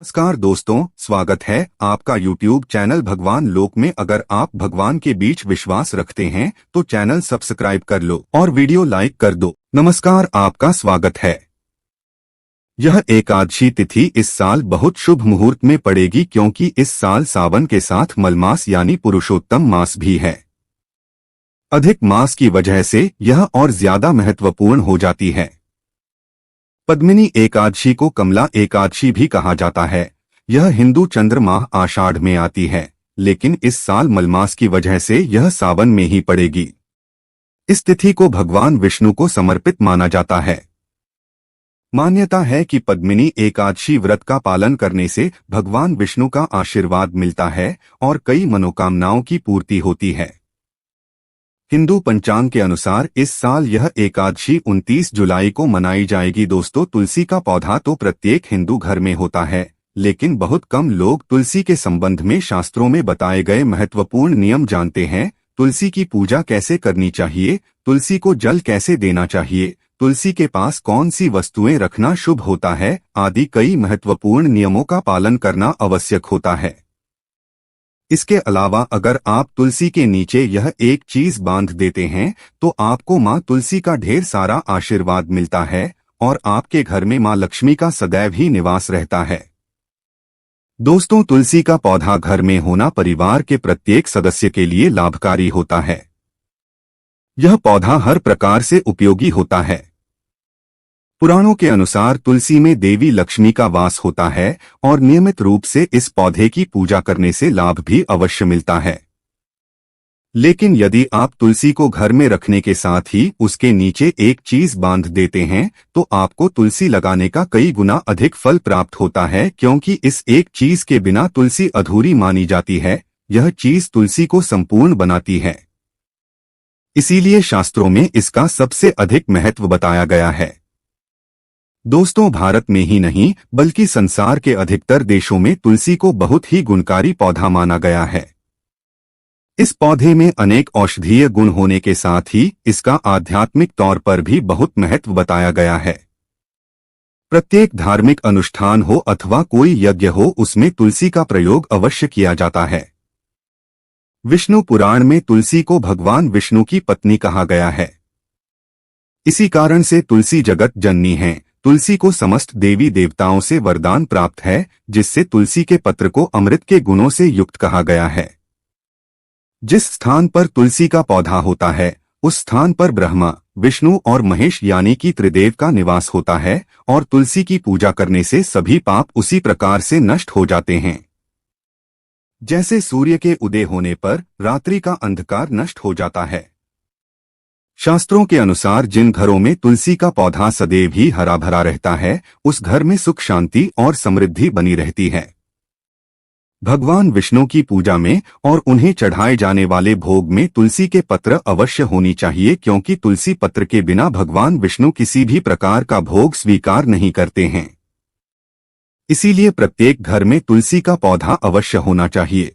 नमस्कार दोस्तों, स्वागत है आपका YouTube चैनल भगवान लोक में। अगर आप भगवान के बीच विश्वास रखते हैं तो चैनल सब्सक्राइब कर लो और वीडियो लाइक कर दो। नमस्कार, आपका स्वागत है। यह एकादशी तिथि इस साल बहुत शुभ मुहूर्त में पड़ेगी क्योंकि इस साल सावन के साथ मलमास यानी पुरुषोत्तम मास भी है। अधिक मास की वजह से यह और ज्यादा महत्वपूर्ण हो जाती है। पद्मिनी एकादशी को कमला एकादशी भी कहा जाता है। यह हिंदू चंद्र माह आषाढ़ में आती है, लेकिन इस साल मलमास की वजह से यह सावन में ही पड़ेगी। इस तिथि को भगवान विष्णु को समर्पित माना जाता है। मान्यता है कि पद्मिनी एकादशी व्रत का पालन करने से भगवान विष्णु का आशीर्वाद मिलता है और कई मनोकामनाओं की पूर्ति होती है। हिंदू पंचांग के अनुसार इस साल यह एकादशी 29 जुलाई को मनाई जाएगी। दोस्तों, तुलसी का पौधा तो प्रत्येक हिंदू घर में होता है, लेकिन बहुत कम लोग तुलसी के संबंध में शास्त्रों में बताए गए महत्वपूर्ण नियम जानते हैं। तुलसी की पूजा कैसे करनी चाहिए, तुलसी को जल कैसे देना चाहिए, तुलसी के पास कौन सी वस्तुएं रखना शुभ होता है आदि कई महत्वपूर्ण नियमों का पालन करना आवश्यक होता है। इसके अलावा अगर आप तुलसी के नीचे यह एक चीज बांध देते हैं तो आपको माँ तुलसी का ढेर सारा आशीर्वाद मिलता है और आपके घर में माँ लक्ष्मी का सदैव ही निवास रहता है। दोस्तों, तुलसी का पौधा घर में होना परिवार के प्रत्येक सदस्य के लिए लाभकारी होता है। यह पौधा हर प्रकार से उपयोगी होता है। पुराणों के अनुसार तुलसी में देवी लक्ष्मी का वास होता है और नियमित रूप से इस पौधे की पूजा करने से लाभ भी अवश्य मिलता है। लेकिन यदि आप तुलसी को घर में रखने के साथ ही उसके नीचे एक चीज बांध देते हैं तो आपको तुलसी लगाने का कई गुना अधिक फल प्राप्त होता है, क्योंकि इस एक चीज के बिना तुलसी अधूरी मानी जाती है। यह चीज तुलसी को संपूर्ण बनाती है। इसीलिए शास्त्रों में इसका सबसे अधिक महत्व बताया गया है। दोस्तों, भारत में ही नहीं बल्कि संसार के अधिकतर देशों में तुलसी को बहुत ही गुणकारी पौधा माना गया है। इस पौधे में अनेक औषधीय गुण होने के साथ ही इसका आध्यात्मिक तौर पर भी बहुत महत्व बताया गया है। प्रत्येक धार्मिक अनुष्ठान हो अथवा कोई यज्ञ हो, उसमें तुलसी का प्रयोग अवश्य किया जाता है। विष्णु पुराण में तुलसी को भगवान विष्णु की पत्नी कहा गया है। इसी कारण से तुलसी जगत जननी है। तुलसी को समस्त देवी देवताओं से वरदान प्राप्त है, जिससे तुलसी के पत्र को अमृत के गुणों से युक्त कहा गया है। जिस स्थान पर तुलसी का पौधा होता है उस स्थान पर ब्रह्मा, विष्णु और महेश यानी कि त्रिदेव का निवास होता है और तुलसी की पूजा करने से सभी पाप उसी प्रकार से नष्ट हो जाते हैं जैसे सूर्य के उदय होने पर रात्रि का अंधकार नष्ट हो जाता है। शास्त्रों के अनुसार जिन घरों में तुलसी का पौधा सदैव ही हरा भरा रहता है उस घर में सुख, शांति और समृद्धि बनी रहती है। भगवान विष्णु की पूजा में और उन्हें चढ़ाए जाने वाले भोग में तुलसी के पत्र अवश्य होनी चाहिए, क्योंकि तुलसी पत्र के बिना भगवान विष्णु किसी भी प्रकार का भोग स्वीकार नहीं करते हैं। इसीलिए प्रत्येक घर में तुलसी का पौधा अवश्य होना चाहिए।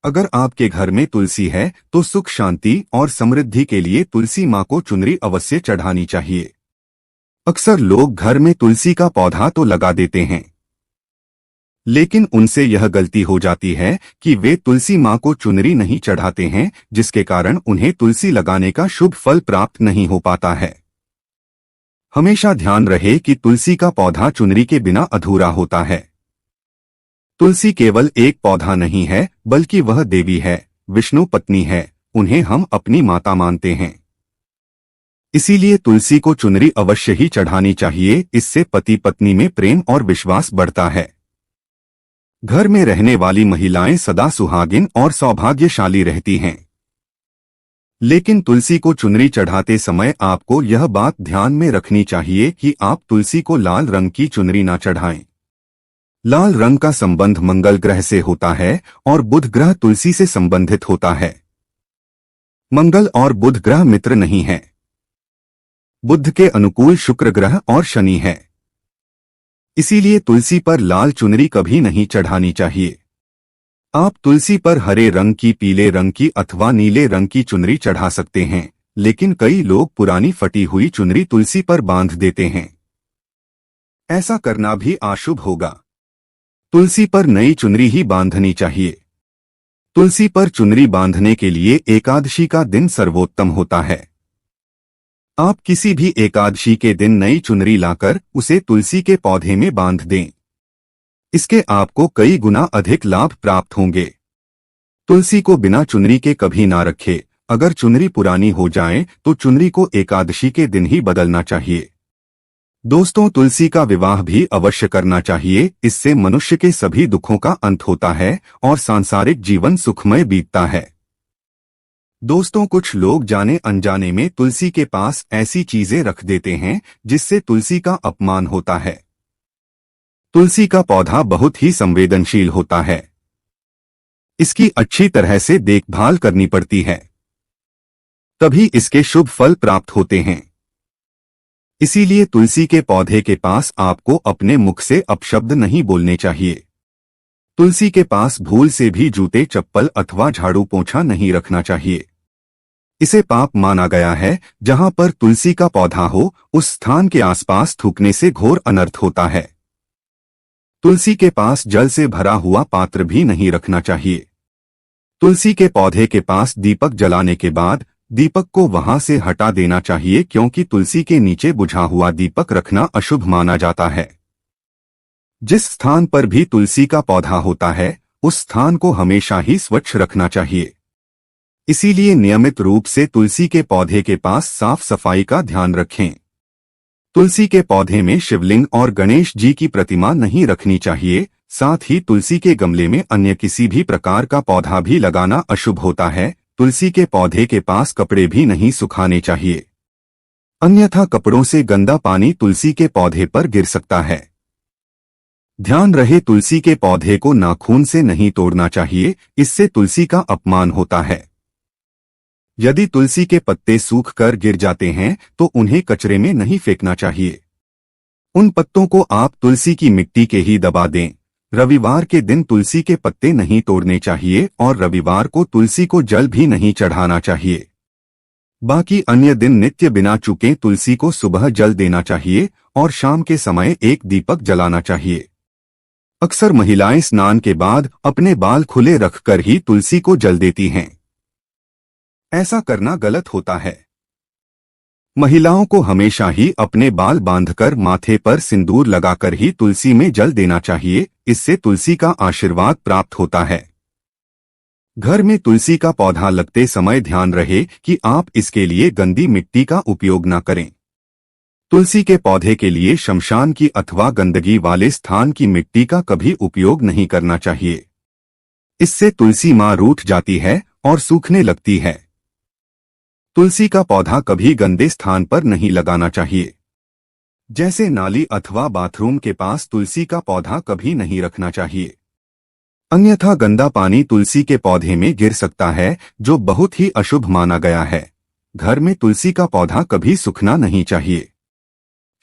अगर आपके घर में तुलसी है तो सुख, शांति और समृद्धि के लिए तुलसी माँ को चुनरी अवश्य चढ़ानी चाहिए। अक्सर लोग घर में तुलसी का पौधा तो लगा देते हैं, लेकिन उनसे यह गलती हो जाती है कि वे तुलसी माँ को चुनरी नहीं चढ़ाते हैं, जिसके कारण उन्हें तुलसी लगाने का शुभ फल प्राप्त नहीं हो पाता है। हमेशा ध्यान रहे कि तुलसी का पौधा चुनरी के बिना अधूरा होता है। तुलसी केवल एक पौधा नहीं है, बल्कि वह देवी है, विष्णु पत्नी है। उन्हें हम अपनी माता मानते हैं। इसीलिए तुलसी को चुनरी अवश्य ही चढ़ानी चाहिए। इससे पति पत्नी में प्रेम और विश्वास बढ़ता है। घर में रहने वाली महिलाएं सदा सुहागिन और सौभाग्यशाली रहती हैं। लेकिन तुलसी को चुनरी चढ़ाते समय आपको यह बात ध्यान में रखनी चाहिए कि आप तुलसी को लाल रंग की चुनरी ना चढ़ाएं। लाल रंग का संबंध मंगल ग्रह से होता है और बुध ग्रह तुलसी से संबंधित होता है। मंगल और बुध ग्रह मित्र नहीं है। बुध के अनुकूल शुक्र ग्रह और शनि है। इसीलिए तुलसी पर लाल चुनरी कभी नहीं चढ़ानी चाहिए। आप तुलसी पर हरे रंग की, पीले रंग की अथवा नीले रंग की चुनरी चढ़ा सकते हैं, लेकिन कई लोग पुरानी फटी हुई चुनरी तुलसी पर बांध देते हैं। ऐसा करना भी अशुभ होगा। तुलसी पर नई चुनरी ही बांधनी चाहिए। तुलसी पर चुनरी बांधने के लिए एकादशी का दिन सर्वोत्तम होता है। आप किसी भी एकादशी के दिन नई चुनरी लाकर उसे तुलसी के पौधे में बांध दें। इसके आपको कई गुना अधिक लाभ प्राप्त होंगे। तुलसी को बिना चुनरी के कभी ना रखे। अगर चुनरी पुरानी हो जाए तो चुनरी को एकादशी के दिन ही बदलना चाहिए। दोस्तों, तुलसी का विवाह भी अवश्य करना चाहिए। इससे मनुष्य के सभी दुखों का अंत होता है और सांसारिक जीवन सुखमय बीतता है। दोस्तों, कुछ लोग जाने अनजाने में तुलसी के पास ऐसी चीजें रख देते हैं जिससे तुलसी का अपमान होता है। तुलसी का पौधा बहुत ही संवेदनशील होता है। इसकी अच्छी तरह से देखभाल करनी पड़ती है, तभी इसके शुभ फल प्राप्त होते हैं। इसीलिए तुलसी के पौधे के पास आपको अपने मुख से अपशब्द नहीं बोलने चाहिए। तुलसी के पास भूल से भी जूते, चप्पल अथवा झाड़ू पोंछा नहीं रखना चाहिए। इसे पाप माना गया है। जहां पर तुलसी का पौधा हो उस स्थान के आसपास थूकने से घोर अनर्थ होता है। तुलसी के पास जल से भरा हुआ पात्र भी नहीं रखना चाहिए। तुलसी के पौधे के पास दीपक जलाने के बाद दीपक को वहां से हटा देना चाहिए, क्योंकि तुलसी के नीचे बुझा हुआ दीपक रखना अशुभ माना जाता है। जिस स्थान पर भी तुलसी का पौधा होता है उस स्थान को हमेशा ही स्वच्छ रखना चाहिए। इसीलिए नियमित रूप से तुलसी के पौधे के पास साफ सफाई का ध्यान रखें। तुलसी के पौधे में शिवलिंग और गणेश जी की प्रतिमा नहीं रखनी चाहिए। साथ ही तुलसी के गमले में अन्य किसी भी प्रकार का पौधा भी लगाना अशुभ होता है। तुलसी के पौधे के पास कपड़े भी नहीं सुखाने चाहिए, अन्यथा कपड़ों से गंदा पानी तुलसी के पौधे पर गिर सकता है। ध्यान रहे, तुलसी के पौधे को नाखून से नहीं तोड़ना चाहिए, इससे तुलसी का अपमान होता है। यदि तुलसी के पत्ते सूख कर गिर जाते हैं तो उन्हें कचरे में नहीं फेंकना चाहिए। उन पत्तों को आप तुलसी की मिट्टी के ही दबा दें। रविवार के दिन तुलसी के पत्ते नहीं तोड़ने चाहिए और रविवार को तुलसी को जल भी नहीं चढ़ाना चाहिए। बाकी अन्य दिन नित्य बिना चूके तुलसी को सुबह जल देना चाहिए और शाम के समय एक दीपक जलाना चाहिए। अक्सर महिलाएं स्नान के बाद अपने बाल खुले रखकर ही तुलसी को जल देती हैं। ऐसा करना गलत होता है। महिलाओं को हमेशा ही अपने बाल बांधकर माथे पर सिंदूर लगाकर ही तुलसी में जल देना चाहिए। इससे तुलसी का आशीर्वाद प्राप्त होता है। घर में तुलसी का पौधा लगते समय ध्यान रहे कि आप इसके लिए गंदी मिट्टी का उपयोग न करें। तुलसी के पौधे के लिए शमशान की अथवा गंदगी वाले स्थान की मिट्टी का कभी उपयोग नहीं करना चाहिए। इससे तुलसी मां रूठ जाती है और सूखने लगती है। तुलसी का पौधा कभी गंदे स्थान पर नहीं लगाना चाहिए। जैसे नाली अथवा बाथरूम के पास तुलसी का पौधा कभी नहीं रखना चाहिए, अन्यथा गंदा पानी तुलसी के पौधे में गिर सकता है, जो बहुत ही अशुभ माना गया है। घर में तुलसी का पौधा कभी सूखना नहीं चाहिए।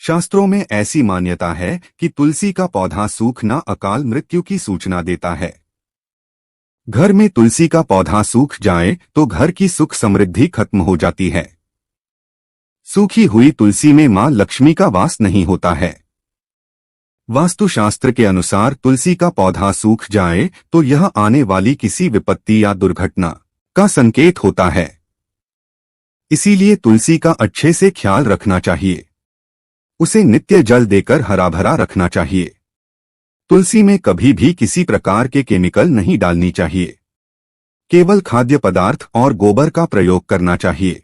शास्त्रों में ऐसी मान्यता है कि तुलसी का पौधा सूखना अकाल मृत्यु की सूचना देता है। घर में तुलसी का पौधा सूख जाए तो घर की सुख समृद्धि खत्म हो जाती है। सूखी हुई तुलसी में मां लक्ष्मी का वास नहीं होता है। वास्तुशास्त्र के अनुसार तुलसी का पौधा सूख जाए तो यह आने वाली किसी विपत्ति या दुर्घटना का संकेत होता है। इसीलिए तुलसी का अच्छे से ख्याल रखना चाहिए। उसे नित्य जल देकर हरा भरा रखना चाहिए। तुलसी में कभी भी किसी प्रकार के केमिकल नहीं डालनी चाहिए। केवल खाद्य पदार्थ और गोबर का प्रयोग करना चाहिए।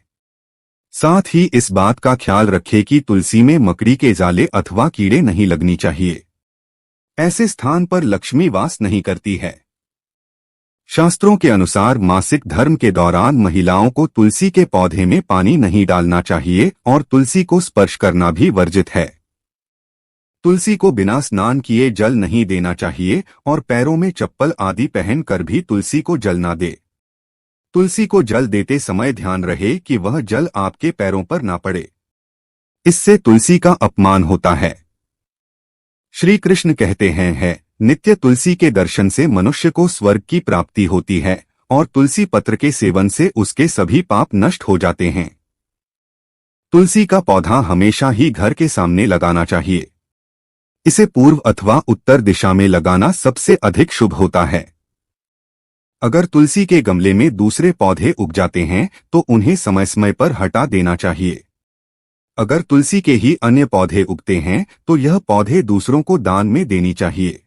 साथ ही इस बात का ख्याल रखें कि तुलसी में मकड़ी के जाले अथवा कीड़े नहीं लगनी चाहिए। ऐसे स्थान पर लक्ष्मी वास नहीं करती है। शास्त्रों के अनुसार मासिक धर्म के दौरान महिलाओं को तुलसी के पौधे में पानी नहीं डालना चाहिए और तुलसी को स्पर्श करना भी वर्जित है। तुलसी को बिना स्नान किए जल नहीं देना चाहिए और पैरों में चप्पल आदि पहनकर भी तुलसी को जल ना दे। तुलसी को जल देते समय ध्यान रहे कि वह जल आपके पैरों पर ना पड़े, इससे तुलसी का अपमान होता है। श्री कृष्ण कहते हैं, नित्य तुलसी के दर्शन से मनुष्य को स्वर्ग की प्राप्ति होती है और तुलसी पत्र के सेवन से उसके सभी पाप नष्ट हो जाते हैं। तुलसी का पौधा हमेशा ही घर के सामने लगाना चाहिए। इसे पूर्व अथवा उत्तर दिशा में लगाना सबसे अधिक शुभ होता है। अगर तुलसी के गमले में दूसरे पौधे उग जाते हैं तो उन्हें समय समय पर हटा देना चाहिए। अगर तुलसी के ही अन्य पौधे उगते हैं तो यह पौधे दूसरों को दान में देनी चाहिए।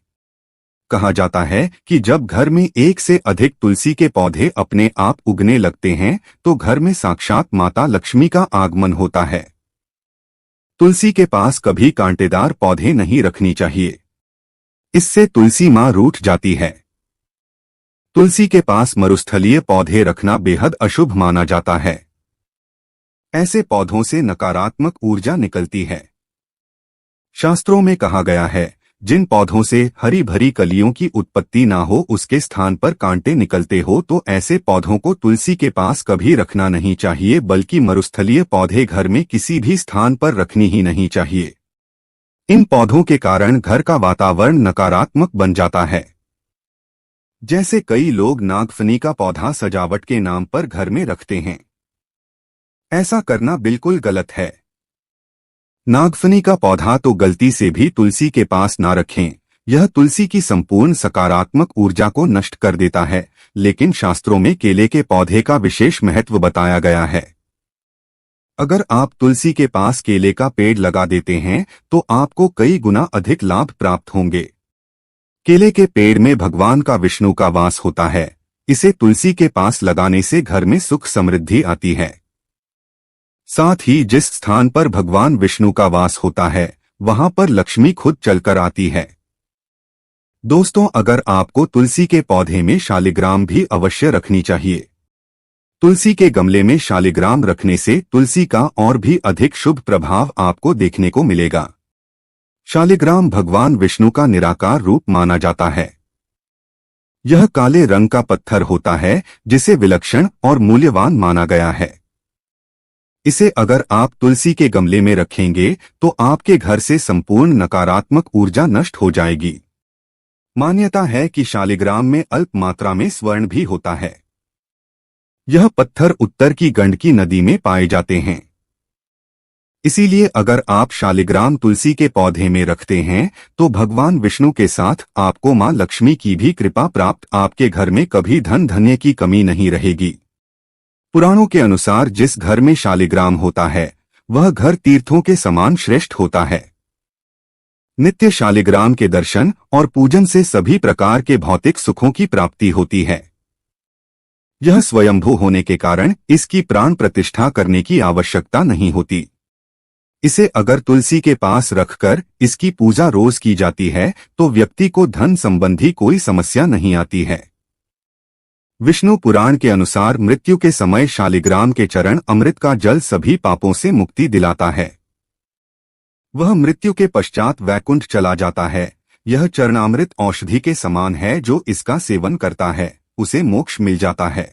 कहा जाता है कि जब घर में एक से अधिक तुलसी के पौधे अपने आप उगने लगते हैं तो घर में साक्षात माता लक्ष्मी का आगमन होता है। तुलसी के पास कभी कांटेदार पौधे नहीं रखनी चाहिए, इससे तुलसी मां रूठ जाती है। तुलसी के पास मरुस्थलीय पौधे रखना बेहद अशुभ माना जाता है। ऐसे पौधों से नकारात्मक ऊर्जा निकलती है। शास्त्रों में कहा गया है, जिन पौधों से हरी भरी कलियों की उत्पत्ति ना हो उसके स्थान पर कांटे निकलते हो तो ऐसे पौधों को तुलसी के पास कभी रखना नहीं चाहिए, बल्कि मरुस्थलीय पौधे घर में किसी भी स्थान पर रखनी ही नहीं चाहिए। इन पौधों के कारण घर का वातावरण नकारात्मक बन जाता है। जैसे कई लोग नागफनी का पौधा सजावट के नाम पर घर में रखते हैं। ऐसा करना बिल्कुल गलत है। नागफनी का पौधा तो गलती से भी तुलसी के पास ना रखें, यह तुलसी की संपूर्ण सकारात्मक ऊर्जा को नष्ट कर देता है। लेकिन शास्त्रों में केले के पौधे का विशेष महत्व बताया गया है। अगर आप तुलसी के पास केले का पेड़ लगा देते हैं तो आपको कई गुना अधिक लाभ प्राप्त होंगे। केले के पेड़ में भगवान का विष्णु का वास होता है। इसे तुलसी के पास लगाने से घर में सुख समृद्धि आती है। साथ ही जिस स्थान पर भगवान विष्णु का वास होता है वहां पर लक्ष्मी खुद चलकर आती है। दोस्तों, अगर आपको तुलसी के पौधे में शालिग्राम भी अवश्य रखनी चाहिए। तुलसी के गमले में शालिग्राम रखने से तुलसी का और भी अधिक शुभ प्रभाव आपको देखने को मिलेगा। शालिग्राम भगवान विष्णु का निराकार रूप माना जाता है। यह काले रंग का पत्थर होता है जिसे विलक्षण और मूल्यवान माना गया है। इसे अगर आप तुलसी के गमले में रखेंगे तो आपके घर से संपूर्ण नकारात्मक ऊर्जा नष्ट हो जाएगी। मान्यता है कि शालिग्राम में अल्प मात्रा में स्वर्ण भी होता है। यह पत्थर उत्तर की गंडकी नदी में पाए जाते हैं। इसीलिए अगर आप शालिग्राम तुलसी के पौधे में रखते हैं तो भगवान विष्णु के साथ आपको मां लक्ष्मी की भी कृपा प्राप्त, आपके घर में कभी धन धान्य की कमी नहीं रहेगी। पुराणों के अनुसार जिस घर में शालिग्राम होता है वह घर तीर्थों के समान श्रेष्ठ होता है। नित्य शालिग्राम के दर्शन और पूजन से सभी प्रकार के भौतिक सुखों की प्राप्ति होती है। यह स्वयंभू होने के कारण इसकी प्राण प्रतिष्ठा करने की आवश्यकता नहीं होती। इसे अगर तुलसी के पास रखकर इसकी पूजा रोज की जाती है तो व्यक्ति को धन संबंधी कोई समस्या नहीं आती है। विष्णु पुराण के अनुसार मृत्यु के समय शालिग्राम के चरण अमृत का जल सभी पापों से मुक्ति दिलाता है। वह मृत्यु के पश्चात वैकुंठ चला जाता है। यह चरणामृत औषधि के समान है, जो इसका सेवन करता है उसे मोक्ष मिल जाता है।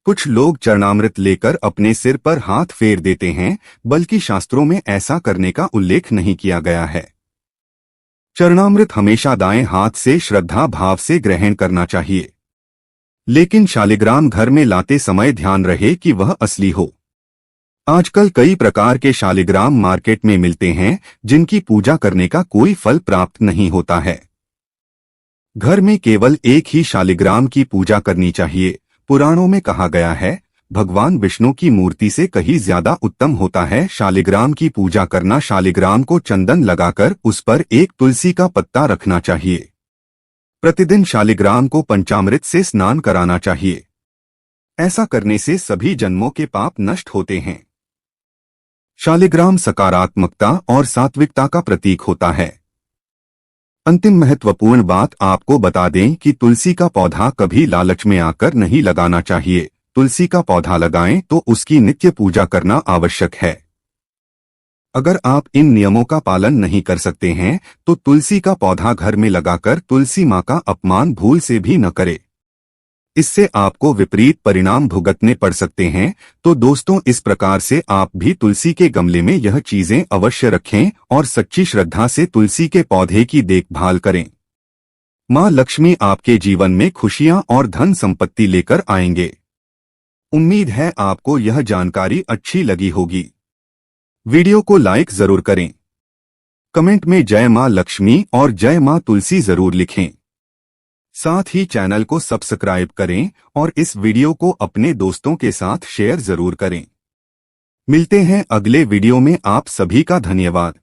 कुछ लोग चरणामृत लेकर अपने सिर पर हाथ फेर देते हैं, बल्कि शास्त्रों में ऐसा करने का उल्लेख नहीं किया गया है। चरणामृत हमेशा दाएं हाथ से श्रद्धा भाव से ग्रहण करना चाहिए। लेकिन शालिग्राम घर में लाते समय ध्यान रहे कि वह असली हो। आजकल कई प्रकार के शालिग्राम मार्केट में मिलते हैं जिनकी पूजा करने का कोई फल प्राप्त नहीं होता है। घर में केवल एक ही शालिग्राम की पूजा करनी चाहिए। पुराणों में कहा गया है, भगवान विष्णु की मूर्ति से कहीं ज्यादा उत्तम होता है शालिग्राम की पूजा करना। शालिग्राम को चंदन लगाकर उस पर एक तुलसी का पत्ता रखना चाहिए। प्रतिदिन शालिग्राम को पंचामृत से स्नान कराना चाहिए। ऐसा करने से सभी जन्मों के पाप नष्ट होते हैं। शालिग्राम सकारात्मकता और सात्विकता का प्रतीक होता है। अंतिम महत्वपूर्ण बात आपको बता दें कि तुलसी का पौधा कभी लालच में आकर नहीं लगाना चाहिए। तुलसी का पौधा लगाएं तो उसकी नित्य पूजा करना आवश्यक है। अगर आप इन नियमों का पालन नहीं कर सकते हैं तो तुलसी का पौधा घर में लगाकर तुलसी मां का अपमान भूल से भी न करें। इससे आपको विपरीत परिणाम भुगतने पड़ सकते हैं। तो दोस्तों, इस प्रकार से आप भी तुलसी के गमले में यह चीजें अवश्य रखें और सच्ची श्रद्धा से तुलसी के पौधे की देखभाल करें। मां लक्ष्मी आपके जीवन में खुशियां और धन संपत्ति लेकर आएंगे। उम्मीद है आपको यह जानकारी अच्छी लगी होगी। वीडियो को लाइक जरूर करें। कमेंट में जय मां लक्ष्मी और जय मां तुलसी जरूर लिखें। साथ ही चैनल को सब्सक्राइब करें और इस वीडियो को अपने दोस्तों के साथ शेयर जरूर करें। मिलते हैं अगले वीडियो में। आप सभी का धन्यवाद।